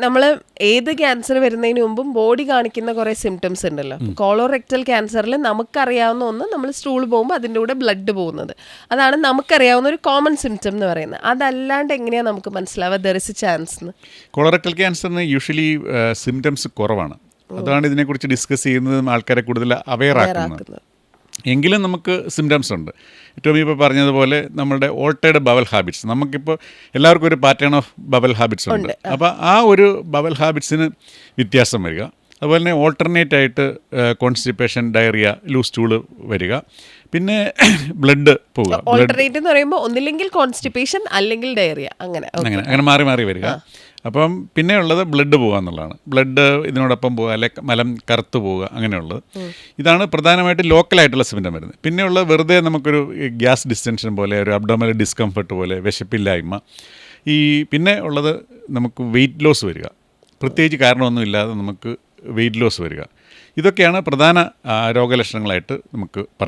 നമ്മൾ ഏത് ക്യാൻസർ വരുന്നതിന് മുമ്പും ബോഡി കാണിക്കുന്ന കുറേ സിംറ്റംസ് ഉണ്ടല്ലോ. കോളോറെക്ടൽ ക്യാൻസറിൽ നമുക്കറിയാവുന്ന ഒന്ന്, നമ്മൾ സ്റ്റൂൾ പോകുമ്പോൾ അതിൻ്റെ കൂടെ ബ്ലഡ് പോകുന്നത്, അതാണ് നമുക്കറിയാവുന്ന ഒരു കോമൺ സിംറ്റം എന്ന് പറയുന്നത്. അതല്ലാണ്ട് എങ്ങനെയാണ് നമുക്ക് മനസ്സിലാവുക ദർ ഇസ് എ ചാൻസ് എന്ന്? കോളറെക്ടൽ ക്യാൻസറിന് യൂഷ്വലി സിംറ്റംസ് കുറവാണ്. അതാണ് ഇതിനെക്കുറിച്ച് ഡിസ്കസ് ചെയ്യുന്നതും ആൾക്കാരെ കൂടുതൽ അവെയർ ആക്കുന്നത്. എങ്കിലും നമുക്ക് സിംറ്റംസ് ഉണ്ട്. ടോമി ഇപ്പോൾ പറഞ്ഞതുപോലെ നമ്മളുടെ ഓൾട്ടേഡ് ബവൽ ഹാബിറ്റ്സ്, നമുക്കിപ്പോൾ എല്ലാവർക്കും ഒരു പാറ്റേൺ ഓഫ് ബവൽ ഹാബിറ്റ്സ് ഉണ്ട്. അപ്പോൾ ആ ഒരു ബവൽ ഹാബിറ്റ്സിന് വ്യത്യാസം വരിക. അതുപോലെ തന്നെ ഓൾട്ടർനേറ്റ് ആയിട്ട് കോൺസ്റ്റിപ്പേഷൻ, ഡയറിയ, ലൂസ് സ്റ്റൂള് വരിക, പിന്നെ ബ്ലഡ് പോവുക. ഓൾട്ടർനേറ്റ് എന്ന് പറയുമ്പോൾ ഒന്നില്ലെങ്കിൽ കോൺസ്റ്റിപ്പേഷൻ അല്ലെങ്കിൽ ഡയറിയ, അങ്ങനെ മാറി മാറി വരിക. അപ്പം പിന്നെ ഉള്ളത് ബ്ലഡ് പോകുക എന്നുള്ളതാണ്. ബ്ലഡ് ഇതിനോടൊപ്പം പോവുക, അല്ലെങ്കിൽ മലം കറുത്ത് പോവുക, അങ്ങനെയുള്ളത്. ഇതാണ് പ്രധാനമായിട്ട് ലോക്കലായിട്ടുള്ള സിംറ്റം വരുന്നത്. പിന്നെയുള്ളത് വെറുതെ നമുക്കൊരു ഗ്യാസ് ഡിസ്റ്റൻഷൻ പോലെ, ഒരു അബ്ഡോമിനൽ ഡിസ്കംഫർട്ട് പോലെ, വിശപ്പില്ലായ്മ. പിന്നെ ഉള്ളത് നമുക്ക് വെയിറ്റ് ലോസ് വരിക, പ്രത്യേകിച്ച് കാരണമൊന്നുമില്ലാതെ നമുക്ക് വെയിറ്റ് ലോസ് വരിക. ഇതൊക്കെയാണ് പ്രധാന രോഗലക്ഷണങ്ങളായിട്ട് നമുക്ക് പറയാം.